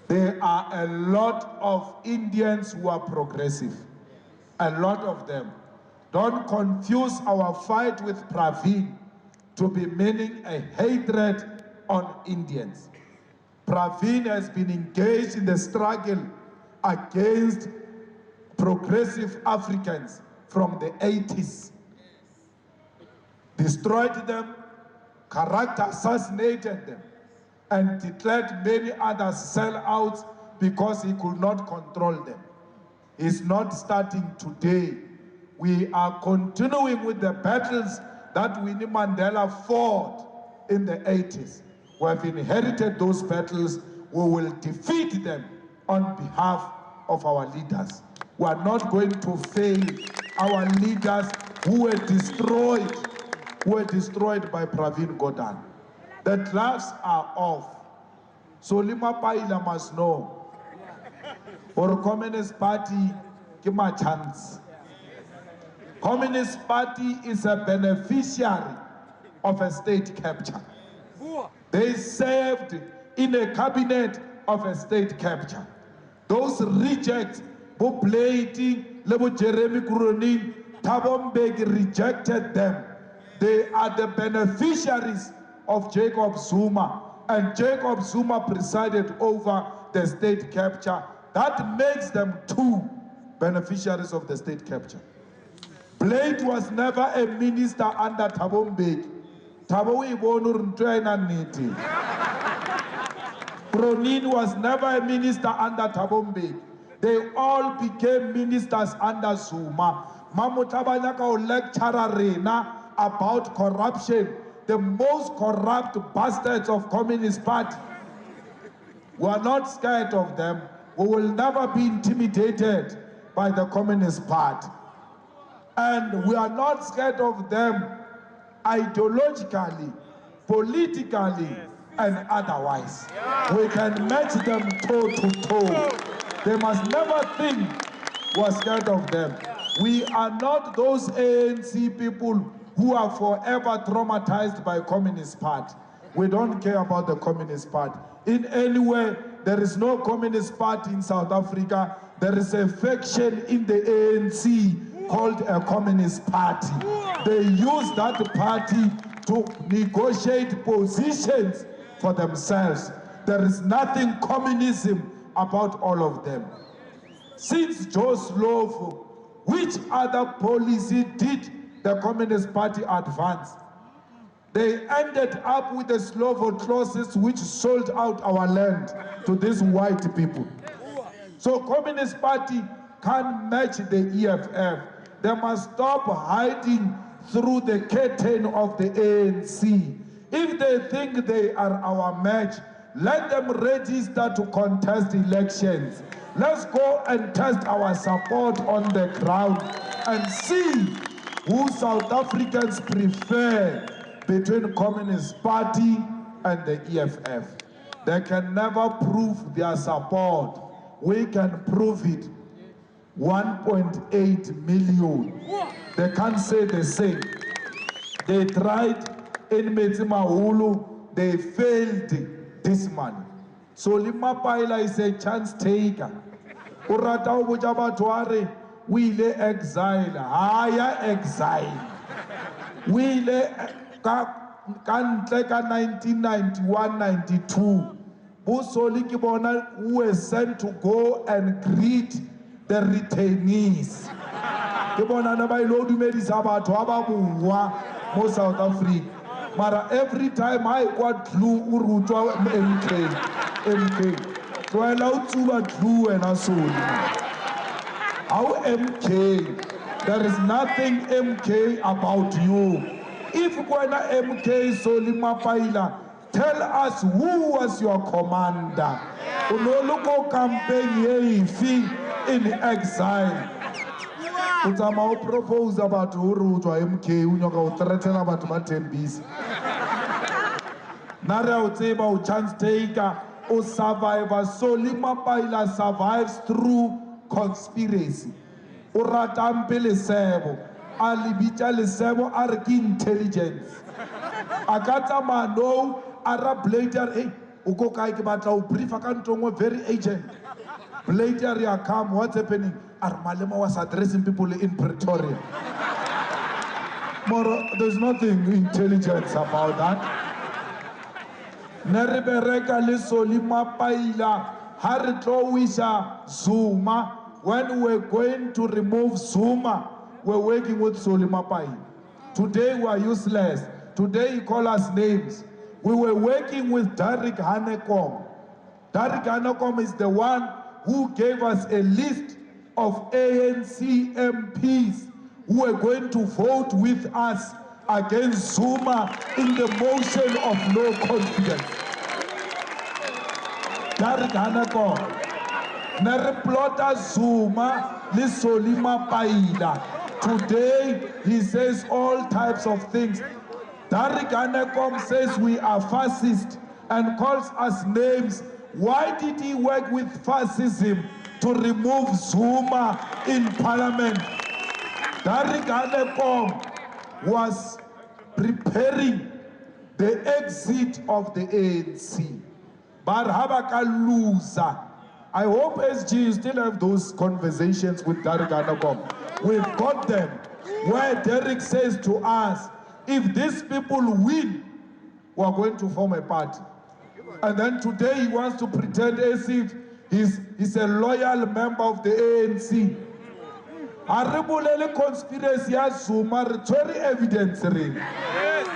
There are a lot of Indians who are progressive. A lot of them. Don't confuse our fight with Pravin to be meaning a hatred on Indians. Pravin has been engaged in the struggle against progressive Africans from the 80s. Destroyed them, character assassinated them, and declared many others sellouts because he could not control them. He's not starting today. We are continuing with the battles that Winnie Mandela fought in the 80s. We have inherited those battles. We will defeat them on behalf of our leaders. We are not going to fail our leaders who were destroyed by Pravin Gordhan. The gloves are off. So Lima Paila must know, for a Communist Party, give my chance. Communist Party is a beneficiary of a state capture. They served in a cabinet of a state capture. Those rejects, Bo Blady, Lebo Jeremy Kuronin, Thabo Mbeki rejected them. They are the beneficiaries of Jacob Zuma, and Jacob Zuma presided over the state capture. That makes them two beneficiaries of the state capture. Blade was never a minister under Thabo Mbeki. Thabo Ibonu Ntwena Niti. Pronin was never a minister under Thabo Mbeki. They all became ministers under Zuma. Mamutabanyaka will lecture Rena about corruption, the most corrupt bastards of Communist Party. We are not scared of them. We will never be intimidated by the Communist Party. And we are not scared of them ideologically, politically, and otherwise. We can match them toe to toe. They must never think we're scared of them. We are not those ANC people who are forever traumatized by Communist Party. We don't care about the Communist Party. In any way, there is no Communist Party in South Africa. There is a faction in the ANC called a Communist Party. They use that party to negotiate positions for themselves. There is nothing communism about all of them. Since Joe Slovo, which other policy did the Communist Party advance? They ended up with the Slovo clauses which sold out our land to these white people. So Communist Party can't match the EFF. They must stop hiding through the curtain of the ANC. If they think they are our match, let them register to contest elections. Let's go and test our support on the ground and see who South Africans prefer between Communist Party and the EFF. They can never prove their support. We can prove it. 1.8 million. They can't say the same. They tried in Metsimahulu, they failed this money. So Lima Paila is a chance taker. Urata Ubujabatuare, we le exile, higher exile. We le Kantleka 1991-92. Busoli Kibona were sent to go and greet the retainees. Kibona Nabai Lodi Sabato Ababuwa, mo South Africa. Mara every time I got blue Urutwa MK. So I allowed to blue and asol. How MK? There is nothing MK about you. If Kwena MK Solima Paila, tell us who was your commander. Unoloko campaign in exile. Utama propose about Uru to MK, Unyoka threaten about Matembis. Nara Uteba, chance taker, or survivor. So Lima Paila survives through conspiracy. Uratampele Sebo, Alibita Lesebo, Arki intelligence. Agata Mano, Arab later, uko kai ke batla o briefa ka ntongo very agent. Later you come, what's happening? Malema was addressing people in Pretoria. More, there's nothing intelligent about that. Neribereka le Solima Paila, Haritlowisha Zuma. When we're going to remove Zuma, we're working with Solima Paila. Today we are useless. Today you call us names. We were working with Derek Hanekom. Derek Hanekom is the one who gave us a list of ANC MPs who are going to vote with us against Zuma in the motion of no confidence. Derek Hanekom. Nereplota Zuma li Solima Paila. Today he says all types of things. Derek Hanekom says we are fascist and calls us names. Why did he work with fascism to remove Zuma in parliament? Derek Hanekom was preparing the exit of the ANC. But Habaka loser. I hope SG still have those conversations with Derek Hanekom. We've got them where Derek says to us, if these people win, we are going to form a party. And then today he wants to pretend as if he's a loyal member of the ANC. Aribulele conspiracy has Zuma, very evidence ring.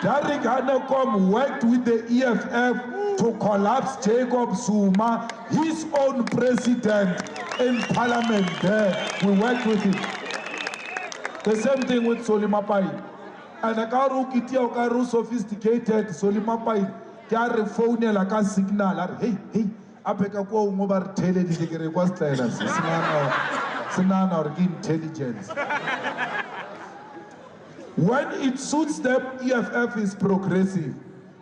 Derek Hanekom worked with the EFF to collapse Jacob Zuma, his own president, in parliament there. We worked with him. The same thing with Solima Paila. And a car sophisticated Solima Paila. Kya phone la ka signal hey apeka ko ngoba tele di ke request ela sinana or intelligence. When it suits them, EFF is progressive.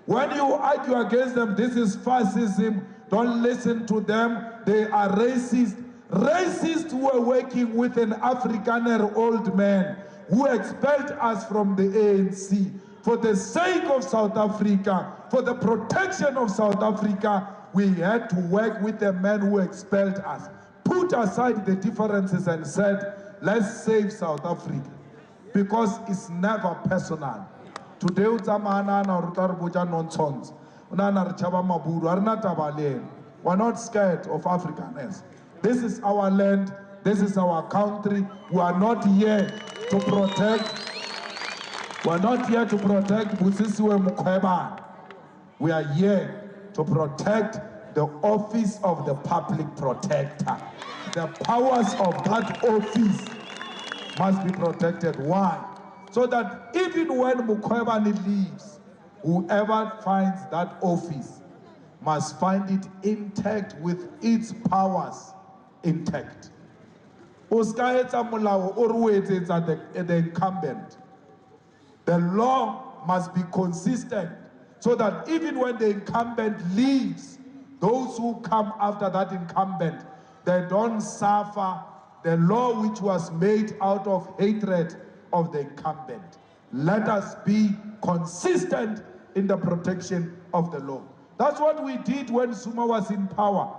When you argue against them, this is fascism, don't listen to them, they are racist. Racists who are working with an Afrikaner old man who expelled us from the ANC. For the sake of South Africa, for the protection of South Africa, we had to work with the man who expelled us. Put aside the differences and said, let's save South Africa. Because it's never personal. Today, we're not scared of Africanness. This is our land, this is our country. We are not here to protect. We are not here to protect Busisiwe Mukweba. We are here to protect the office of the public protector. The powers of that office must be protected. Why? So that even when Mukweba leaves, whoever finds that office must find it intact with its powers intact. The incumbent. The law must be consistent so that even when the incumbent leaves, those who come after that incumbent, they don't suffer the law which was made out of hatred of the incumbent. Let us be consistent in the protection of the law. That's what we did when Zuma was in power.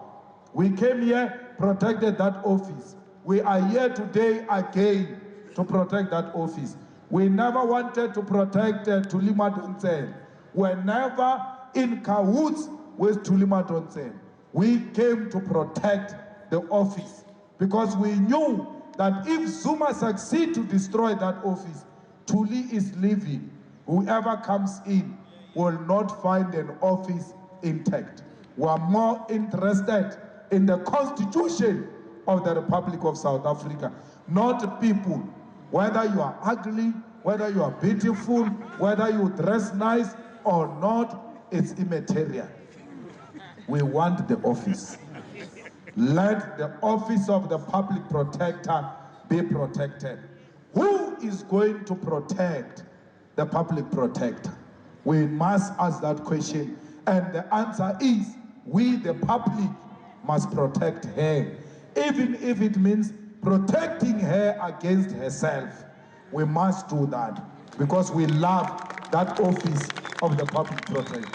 We came here, protected that office. We are here today again to protect that office. We never wanted to protect Thuli Madonsela. We're never in cahoots with Thuli Madonsela. We came to protect the office because we knew that if Zuma succeeds to destroy that office, Thuli is leaving. Whoever comes in will not find an office intact. We are more interested in the Constitution of the Republic of South Africa, not people. Whether you are ugly, whether you are beautiful, whether you dress nice or not, it's immaterial. We want the office. Let the office of the public protector be protected. Who is going to protect the public protector? We must ask that question. And the answer is, we the public must protect her. Even if it means protecting her against herself, we must do that because we love that office of the public protector.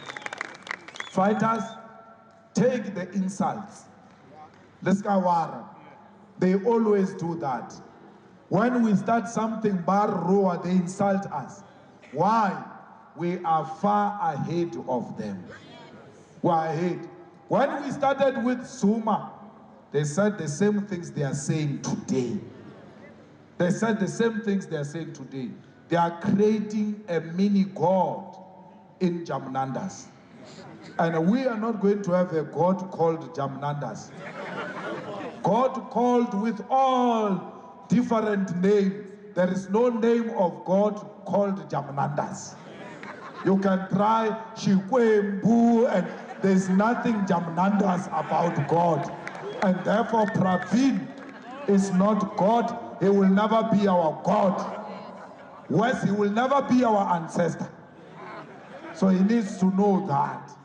Fighters, take the insults. Leskawara. They always do that. When we start something, Bar Roa, they insult us. Why? We are far ahead of them. We are ahead. When we started with Zuma, they said the same things they are saying today. They said the same things they are saying today. They are creating a mini God in Jamnandas. And we are not going to have a God called Jamnandas. God called with all different names. There is no name of God called Jamnandas. You can try Shikwembu and there's nothing Jamnandas about God. And therefore Pravin is not God. He will never be our God. Worse, he will never be our ancestor. So he needs to know that.